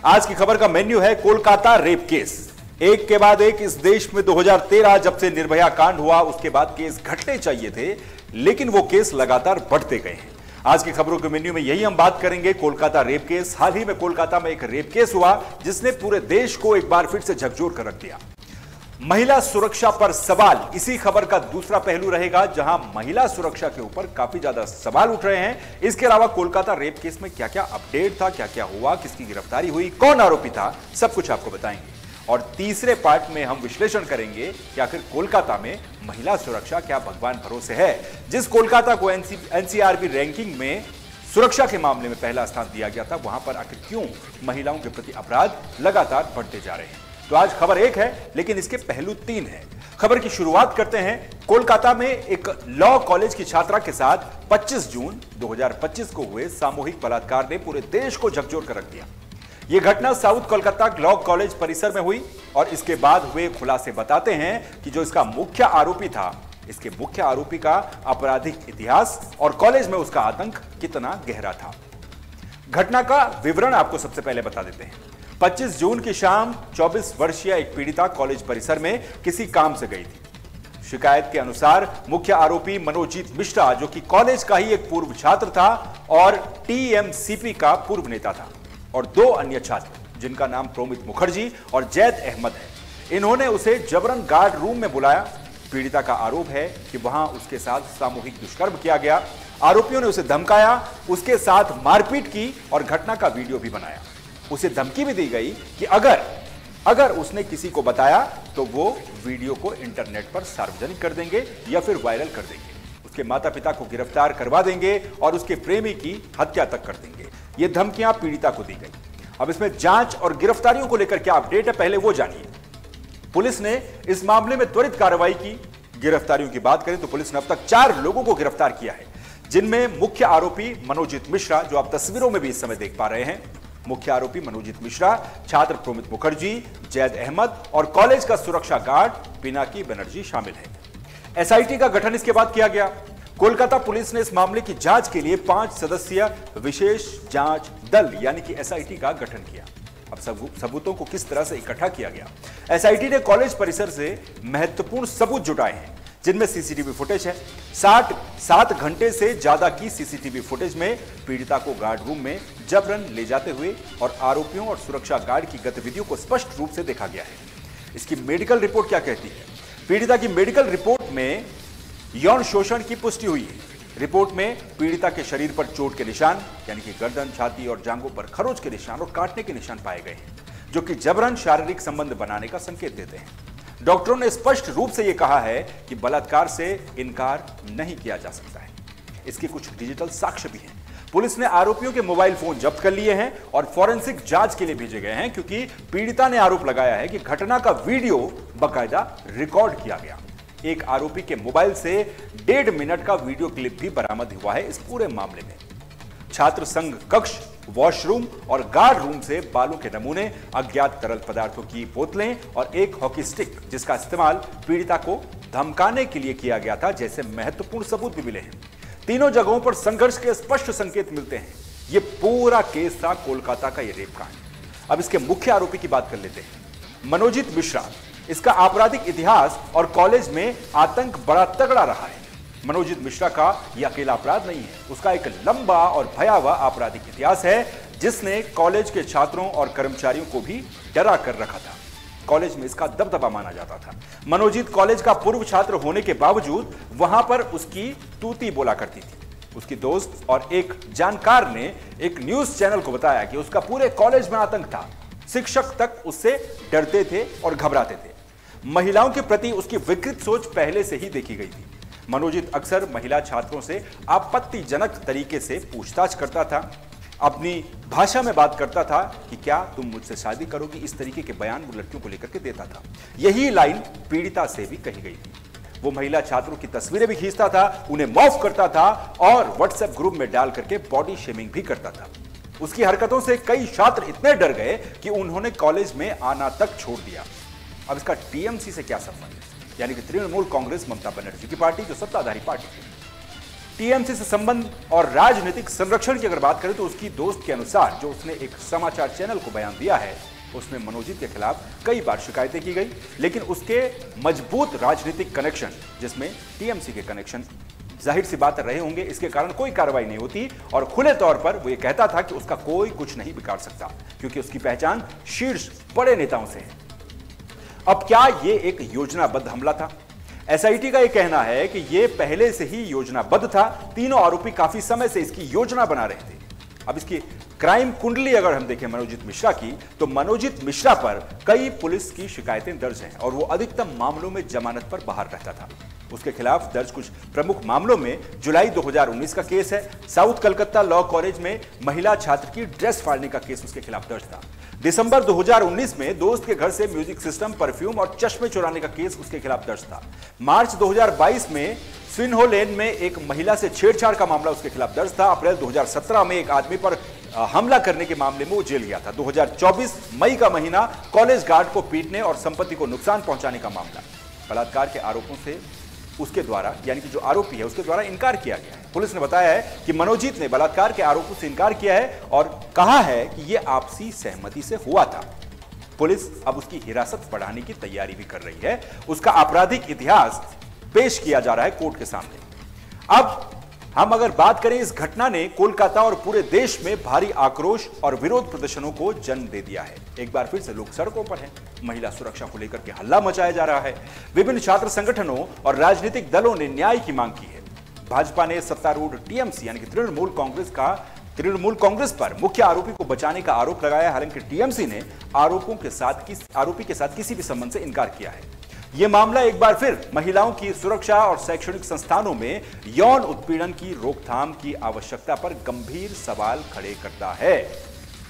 आज की खबर का मेन्यू है कोलकाता रेप केस। एक के बाद एक इस देश में 2013 जब से निर्भया कांड हुआ उसके बाद केस घटने चाहिए थे, लेकिन वो केस लगातार बढ़ते गए हैं। आज की खबरों के मेन्यू में यही हम बात करेंगे, कोलकाता रेप केस। हाल ही में कोलकाता में एक रेप केस हुआ जिसने पूरे देश को एक बार फिर से झकझोर कर रख दिया। महिला सुरक्षा पर सवाल इसी खबर का दूसरा पहलू रहेगा, जहां महिला सुरक्षा के ऊपर काफी ज्यादा सवाल उठ रहे हैं। इसके अलावा कोलकाता रेप केस में क्या क्या अपडेट था, क्या क्या हुआ, किसकी गिरफ्तारी हुई, कौन आरोपी था, सब कुछ आपको बताएंगे। और तीसरे पार्ट में हम विश्लेषण करेंगे कि आखिर कोलकाता में महिला सुरक्षा क्या भगवान भरोसे है। जिस कोलकाता को एनसीआरबी रैंकिंग में सुरक्षा के मामले में पहला स्थान दिया गया था, वहां पर आखिर क्यों महिलाओं के प्रति अपराध लगातार बढ़ते जा रहे हैं। तो आज खबर एक है, लेकिन इसके पहलू तीन है। खबर की शुरुआत करते हैं। कोलकाता में एक लॉ कॉलेज की छात्रा के साथ 25 जून 2025 को हुए सामूहिक बलात्कार ने पूरे देश को झकझोर कर रख दिया। यह घटना साउथ कोलकाता लॉ कॉलेज परिसर में हुई और इसके बाद हुए खुलासे बताते हैं कि जो इसका मुख्य आरोपी था, इसके मुख्य आरोपी का आपराधिक इतिहास और कॉलेज में उसका आतंक कितना गहरा था। घटना का विवरण आपको सबसे पहले बता देते हैं। 25 जून की शाम 24 वर्षीय एक पीड़िता कॉलेज परिसर में किसी काम से गई थी। शिकायत के अनुसार मुख्य आरोपी मनोजीत मिश्रा, जो कि कॉलेज का ही एक पूर्व छात्र था और टीएमसीपी का पूर्व नेता था, और दो अन्य छात्र जिनका नाम प्रोमित मुखर्जी और जैद अहमद है, इन्होंने उसे जबरन गार्ड रूम में बुलाया। पीड़िता का आरोप है कि वहां उसके साथ सामूहिक दुष्कर्म किया गया। आरोपियों ने उसे धमकाया, उसके साथ मारपीट की और घटना का वीडियो भी बनाया। उसे धमकी भी दी गई कि अगर उसने किसी को बताया तो वो वीडियो को इंटरनेट पर सार्वजनिक कर देंगे या फिर वायरल कर देंगे, उसके माता पिता को गिरफ्तार करवा देंगे और उसके प्रेमी की हत्या तक कर देंगे। ये धमकियां पीड़िता को दी गई। अब इसमें जांच और गिरफ्तारियों को लेकर क्या अपडेट है, पहले वो जानिए। पुलिस ने इस मामले में त्वरित कार्रवाई की। गिरफ्तारियों की बात करें तो पुलिस ने अब तक 4 लोगों को गिरफ्तार किया है, जिनमें मुख्य आरोपी मनोजीत मिश्रा, जो आप तस्वीरों में भी इस समय देख पा रहे हैं। मुख्य आरोपी मनोजीत मिश्रा, छात्र प्रोमित मुखर्जी, जैद अहमद और कॉलेज का सुरक्षा गार्ड पिनाकी बनर्जी शामिल है। एसआईटी का गठन इसके बाद किया गया। कोलकाता पुलिस ने इस मामले की जांच के लिए 5 सदस्यीय विशेष जांच दल यानी कि एसआईटी का गठन किया। अब सबूतों को किस तरह से इकट्ठा किया गया। एसआईटी ने कॉलेज परिसर से महत्वपूर्ण सबूत जुटाए हैं, जिनमें सीसीटीवी फुटेज है। 7 घंटे से ज्यादा की सीसीटीवी फुटेज में पीड़िता को गार्ड रूम में जबरन ले जाते हुए और आरोपियों और सुरक्षा गार्ड की गतिविधियों को स्पष्ट रूप से देखा गया है। इसकी मेडिकल रिपोर्ट क्या कहती है? पीड़िता की मेडिकल रिपोर्ट में यौन शोषण की पुष्टि हुई है। रिपोर्ट में पीड़िता के शरीर पर चोट के निशान यानी कि गर्दन, छाती और जांघों पर खरोच के निशान और काटने के निशान पाए गए हैं, जो कि जबरन शारीरिक संबंध बनाने का संकेत देते हैं। डॉक्टरों ने स्पष्ट रूप से यह कहा है कि बलात्कार से इनकार नहीं किया जा सकता है। इसके कुछ डिजिटल साक्ष्य भी हैं। पुलिस ने आरोपियों के मोबाइल फोन जब्त कर लिए हैं और फॉरेंसिक जांच के लिए भेजे गए हैं, क्योंकि पीड़िता ने आरोप लगाया है कि घटना का वीडियो बाकायदा रिकॉर्ड किया गया। एक आरोपी के मोबाइल से 1.5 मिनट का वीडियो क्लिप भी बरामद हुआ है इस पूरे मामले में। छात्र संघ कक्ष, वॉशरूम और गार्ड रूम से बालों के नमूने, अज्ञात तरल पदार्थों की बोतलें और एक हॉकी स्टिक, जिसका इस्तेमाल पीड़िता को धमकाने के लिए किया गया था, जैसे महत्वपूर्ण सबूत भी मिले हैं। तीनों जगहों पर संघर्ष के स्पष्ट संकेत मिलते हैं। यह पूरा केस था कोलकाता का यह रेप कांड। अब इसके मुख्य आरोपी की बात कर लेते हैं, मनोजीत मिश्रा। इसका आपराधिक इतिहास और कॉलेज में आतंक बड़ा तगड़ा रहा है। मनोजीत मिश्रा का यह अकेला अपराध नहीं है, उसका एक लंबा और भयावह आपराधिक इतिहास है, जिसने कॉलेज के छात्रों और कर्मचारियों को भी डरा कर रखा था। कॉलेज में इसका दबदबा माना जाता था। मनोजीत कॉलेज का पूर्व छात्र होने के बावजूद वहां पर उसकी तूती बोला करती थी। उसकी दोस्त और एक जानकार ने एक न्यूज चैनल को बताया कि उसका पूरे कॉलेज में आतंक था। शिक्षक तक उससे डरते थे और घबराते थे। महिलाओं के प्रति उसकी विकृत सोच पहले से ही देखी गई थी। मनोजीत अक्सर महिला छात्रों से आपत्तिजनक तरीके से पूछताछ करता था, अपनी भाषा में बात करता था कि क्या तुम मुझसे शादी करोगी, इस तरीके के बयान वो लड़कियों को लेकर के देता था। यही लाइन पीड़िता से भी कही गई थी। वो महिला छात्रों की तस्वीरें भी खींचता था, उन्हें मॉफ करता था और व्हाट्सएप ग्रुप में डाल करके बॉडी शेमिंग भी करता था। उसकी हरकतों से कई छात्र इतने डर गए कि उन्होंने कॉलेज में आना तक छोड़ दिया। अब इसका टीएमसी से क्या संबंध है, यानी कि तृणमूल कांग्रेस ममता बनर्जी की पार्टी, जो सत्ताधारी पार्टी थी। टीएमसी से संबंध और राजनीतिक संरक्षण की अगर बात करें तो उसकी दोस्त के अनुसार जो उसने एक समाचार चैनल को बयान दिया है, उसमें मनोजीत के खिलाफ कई बार शिकायतें की गई, लेकिन उसके मजबूत राजनीतिक कनेक्शन, जिसमें टीएमसी के कनेक्शन जाहिर सी बात रहे होंगे, इसके कारण कोई कार्रवाई नहीं होती और खुले तौर पर वो ये कहता था कि उसका कोई कुछ नहीं बिगाड़ सकता क्योंकि उसकी पहचान शीर्ष बड़े नेताओं से है। अब क्या ये एक योजनाबद्ध हमला था? एसआईटी का यह कहना है कि यह पहले से ही योजनाबद्ध था। तीनों आरोपी काफी समय से इसकी योजना बना रहे थे। अब इसकी क्राइम कुंडली अगर हम देखें मनोजीत मिश्रा की, तो मनोजीत मिश्रा पर कई पुलिस की शिकायतें दर्ज हैं और वो अधिकतम मामलों में जमानत पर बाहर रहता था। उसके खिलाफ दर्ज कुछ प्रमुख मामलों में जुलाई 2019 का केस है। साउथ कलकत्ता लॉ कॉलेज में महिला छात्र की ड्रेस फाड़ने का केस उसके खिलाफ दर्ज था। दिसंबर 2019 में दोस्त के घर से म्यूजिक सिस्टम, परफ्यूम और चश्मे चुराने का केस उसके खिलाफ दर्ज था। मार्च 2022 में स्विनहो लेन में एक महिला से छेड़छाड़ का मामला उसके खिलाफ दर्ज था। अप्रैल 2017 में एक आदमी पर हमला करने के मामले में वो जेल गया था। 2024 मई का महीना कॉलेज गार्ड को पीटने और संपत्ति को नुकसान पहुंचाने का मामला। बलात्कार के आरोपों से उसके द्वारा, यानी कि जो आरोपी है उसके द्वारा इनकार किया गया है। पुलिस ने बताया है कि मनोजीत ने बलात्कार के आरोपों से इनकार किया है और कहा है कि यह आपसी सहमति से हुआ था। पुलिस अब उसकी हिरासत बढ़ाने की तैयारी भी कर रही है। उसका आपराधिक इतिहास पेश किया जा रहा है कोर्ट के सामने। अब हम अगर बात करें, इस घटना ने कोलकाता और पूरे देश में भारी आक्रोश और विरोध प्रदर्शनों को जन्म दे दिया है। एक बार फिर से लोग सड़कों पर हैं। महिला सुरक्षा को लेकर के हल्ला मचाया जा रहा है। विभिन्न छात्र संगठनों और राजनीतिक दलों ने न्याय की मांग की है। भाजपा ने सत्तारूढ़ टीएमसी यानी कि तृणमूल कांग्रेस पर मुख्य आरोपी को बचाने का आरोप लगाया। हालांकि टीएमसी ने आरोपी के साथ किसी भी संबंध से इनकार किया है। यह मामला एक बार फिर महिलाओं की सुरक्षा और शैक्षणिक संस्थानों में यौन उत्पीड़न की रोकथाम की आवश्यकता पर गंभीर सवाल खड़े करता है।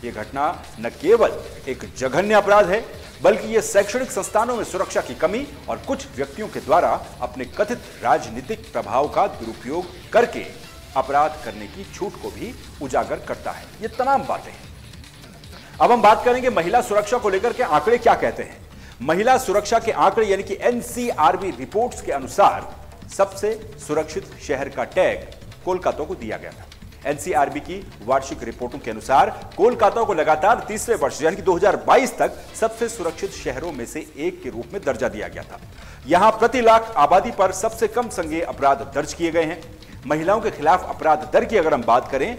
यह घटना न केवल एक जघन्य अपराध है, बल्कि यह शैक्षणिक संस्थानों में सुरक्षा की कमी और कुछ व्यक्तियों के द्वारा अपने कथित राजनीतिक प्रभाव का दुरुपयोग करके अपराध करने की छूट को भी उजागर करता है। ये तमाम बातें हैं। अब हम बात करेंगे महिला सुरक्षा को लेकर के आंकड़े क्या कहते हैं। महिला सुरक्षा के आंकड़े यानी कि एनसीआरबी रिपोर्ट्स के अनुसार सबसे सुरक्षित शहर का टैग कोलकाता को दिया गया था। एनसीआरबी की वार्षिक रिपोर्टों के अनुसार कोलकाता को लगातार तीसरे वर्ष यानी कि 2022 तक सबसे सुरक्षित शहरों में से एक के रूप में दर्जा दिया गया था। यहां प्रति लाख आबादी पर सबसे कम संज्ञेय अपराध दर्ज किए गए हैं। महिलाओं के खिलाफ अपराध दर की अगर हम बात करें,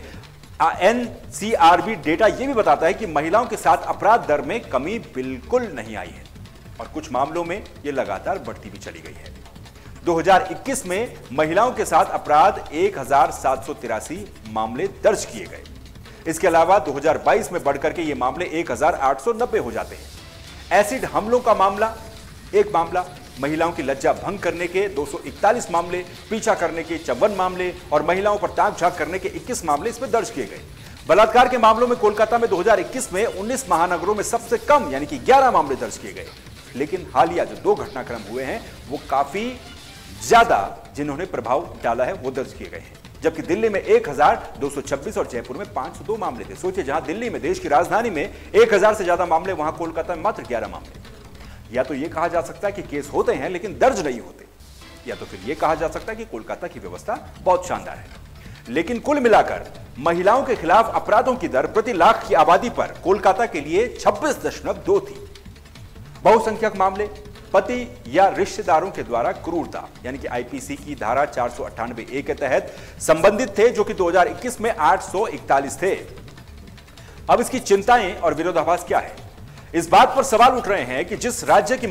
एनसीआरबी डेटा यह भी बताता है कि महिलाओं के साथ अपराध दर में कमी बिल्कुल नहीं आई है और कुछ मामलों में यह लगातार बढ़ती भी चली गई है। 2021 में महिलाओं के साथ अपराध 1783 मामले दर्ज किए गए। इसके अलावा 2022 में बढ़कर के ये मामले 1890 हो जाते हैं। एसिड हमलों का मामला एक मामला, महिलाओं की लज्जा भंग करने के 241 मामले, पीछा करने के 54 मामले और महिलाओं पर ताक झांक करने के 21 मामले इसमें दर्ज किए गए। बलात्कार के मामलों में कोलकाता में 2021 में 19 महानगरों में सबसे कम यानी कि 11 मामले दर्ज किए गए। लेकिन हालिया जो 2 घटनाक्रम हुए हैं वो काफी ज्यादा जिन्होंने प्रभाव डाला है वो दर्ज किए गए हैं। जबकि दिल्ली में 1226 और जयपुर में 502 मामले थे। सोचिए, जहां दिल्ली में देश की राजधानी में 1000 से ज्यादा मामले, वहां कोलकाता में मात्र 11 मामले। या तो यह कहा जा सकता है कि केस होते हैं लेकिन दर्ज नहीं होते, या तो फिर यह कहा जा सकता है कि कोलकाता की व्यवस्था बहुत शानदार है। लेकिन कुल मिलाकर महिलाओं के खिलाफ अपराधों की दर प्रति लाख की आबादी पर कोलकाता के लिए 26.2 थी। बहुसंख्यक मामले पति या रिश्तेदारों के द्वारा क्रूरता यानी कि आईपीसी की धारा 498A के तहत संबंधित थे, जो कि 2021 में 841 थे। अब इसकी चिंताएं और विरोधाभास क्या है? इस बात पर सवाल उठ रहे हैं कि जिस राज्य की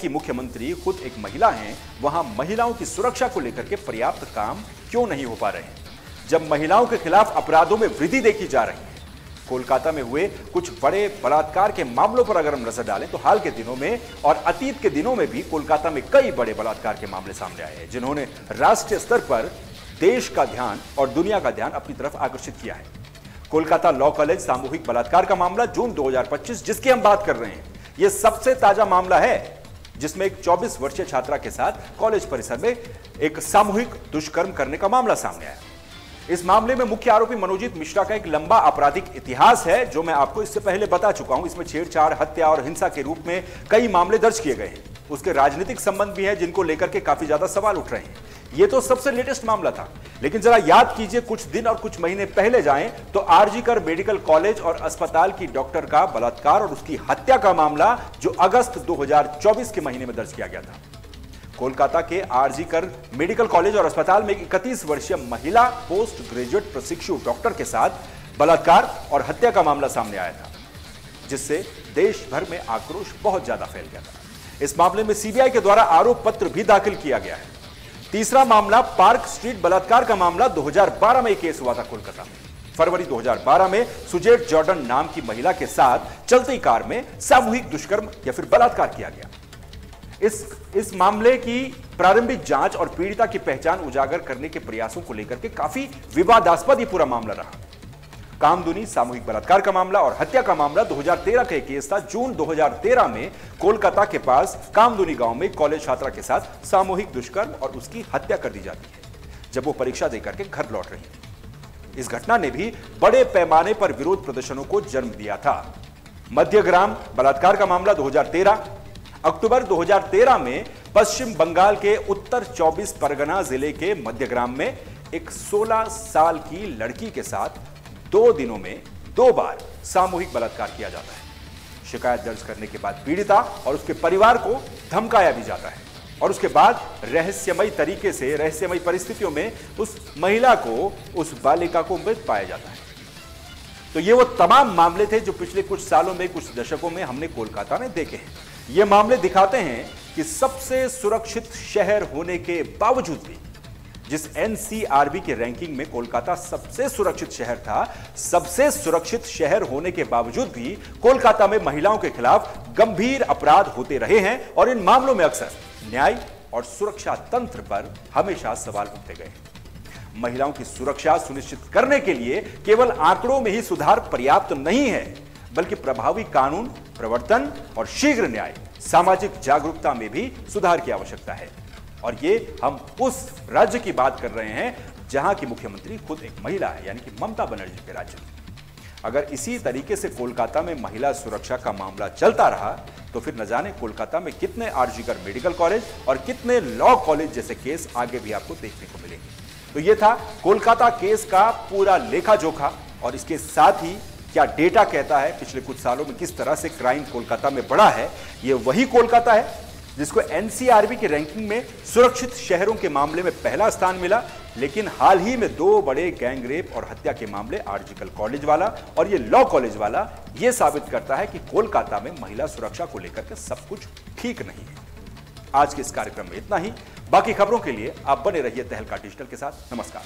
मुख्यमंत्री खुद एक महिला हैं, वहां महिलाओं की सुरक्षा को लेकर के पर्याप्त काम क्यों नहीं हो पा रहे हैं? जब महिलाओं के खिलाफ अपराधों में वृद्धि देखी जा रही है, कोलकाता में हुए कुछ बड़े बलात्कार के मामलों पर अगर हम नजर डालें तो हाल के दिनों में और अतीत के दिनों में भी कोलकाता में कई बड़े बलात्कार के मामले सामने आए हैं, जिन्होंने राष्ट्रीय स्तर पर देश का ध्यान और दुनिया का ध्यान अपनी तरफ आकर्षित किया है। कोलकाता लॉ कॉलेज सामूहिक बलात्कार का मामला जून 2025 जिसकी हम बात कर रहे हैं, यह सबसे ताजा मामला है, जिसमें एक 24 वर्षीय छात्रा के साथ कॉलेज परिसर में एक सामूहिक दुष्कर्म करने का मामला सामने आया। इस मामले में मुख्य आरोपी मनोजीत मिश्रा का एक लंबा आपराधिक इतिहास है, जो मैं आपको इससे पहले बता चुका हूं। इसमें छेड़छाड़, हत्या और हिंसा के रूप में कई मामले दर्ज किए गए हैं। उसके राजनीतिक संबंध भी हैं, जिनको लेकर के काफी ज्यादा सवाल उठ रहे हैं। यह तो सबसे लेटेस्ट मामला था, लेकिन जरा याद कीजिए कुछ दिन और कुछ महीने पहले जाएं तो आरजी कर मेडिकल कॉलेज और अस्पताल की डॉक्टर का बलात्कार और उसकी हत्या का मामला जो अगस्त 2024 के महीने में दर्ज किया गया था। कोलकाता के आरजी कर मेडिकल कॉलेज और अस्पताल में 31 वर्षीय महिला पोस्ट ग्रेजुएट प्रशिक्षु डॉक्टर के साथ बलात्कार और हत्या का मामला सामने आया था, जिससे देश भर में आक्रोश बहुत ज्यादा फैल गया था। इस मामले में सीबीआई के द्वारा आरोप पत्र भी दाखिल किया गया है। तीसरा मामला पार्क स्ट्रीट बलात्कार का मामला 2012 में केस हुआ था कोलकाता में। फरवरी 2012 में सुजेट जॉर्डन नाम की महिला के साथ चलती कार में सामूहिक दुष्कर्म या फिर बलात्कार किया गया। इस मामले की प्रारंभिक जांच और पीड़िता की पहचान उजागर करने के प्रयासों को लेकर के काफी विवादास्पद ये पूरा मामला रहा। कामदुनी सामूहिक बलात्कार का मामला और हत्या का मामला 2013 का एक केस था। जून 2013 में कोलकाता के पास कामदुनी गांव में कॉलेज छात्रा के साथ सामूहिक दुष्कर्म और उसकी हत्या कर दी जाती है जब वो परीक्षा देकर के घर लौट रही थी। इस घटना ने भी बड़े पैमाने पर विरोध प्रदर्शनों को जन्म दिया था। मध्यग्राम बलात्कार का मामला 2013। अक्टूबर 2013 में पश्चिम बंगाल के उत्तर 24 परगना जिले के मध्यग्राम में एक 16 साल की लड़की के साथ 2 दिनों में 2 बार सामूहिक बलात्कार किया जाता है। शिकायत दर्ज करने के बाद पीड़िता और उसके परिवार को धमकाया भी जाता है और उसके बाद रहस्यमयी परिस्थितियों में उस महिला को, उस बालिका को मृत पाया जाता है। तो ये वो तमाम मामले थे जो पिछले कुछ सालों में, कुछ दशकों में हमने कोलकाता में देखे हैं। ये मामले दिखाते हैं कि सबसे सुरक्षित शहर होने के बावजूद भी, जिस एनसीआरबी की रैंकिंग में कोलकाता सबसे सुरक्षित शहर था, सबसे सुरक्षित शहर होने के बावजूद भी कोलकाता में महिलाओं के खिलाफ गंभीर अपराध होते रहे हैं और इन मामलों में अक्सर न्याय और सुरक्षा तंत्र पर हमेशा सवाल उठते गए। महिलाओं की सुरक्षा सुनिश्चित करने के लिए केवल आंकड़ों में ही सुधार पर्याप्त नहीं है, बल्कि प्रभावी कानून प्रवर्तन और शीघ्र न्याय, सामाजिक जागरूकता में भी सुधार की आवश्यकता है। और ये हम उस राज्य की बात कर रहे हैं जहां की मुख्यमंत्री खुद एक महिला है, यानी कि ममता बनर्जी के राज्य में। अगर इसी तरीके से कोलकाता में महिला सुरक्षा का मामला चलता रहा तो फिर न जाने कोलकाता में कितने आरजी कर मेडिकल कॉलेज और कितने लॉ कॉलेज जैसे केस आगे भी आपको देखने को मिलेंगे। तो यह था कोलकाता केस का पूरा लेखा जोखा, और इसके साथ ही क्या डेटा कहता है पिछले कुछ सालों में किस तरह से क्राइम कोलकाता में बढ़ा है। यह वही कोलकाता है जिसको एनसीआरबी की रैंकिंग में सुरक्षित शहरों के मामले में पहला स्थान मिला, लेकिन हाल ही में 2 बड़े गैंग रेप और हत्या के मामले, आरजीकर कॉलेज वाला और ये लॉ कॉलेज वाला, ये साबित करता है कि कोलकाता में महिला सुरक्षा को लेकर के सब कुछ ठीक नहीं है। आज के इस कार्यक्रम में इतना ही। बाकी खबरों के लिए आप बने रहिए तहलका डिजिटल के साथ। नमस्कार।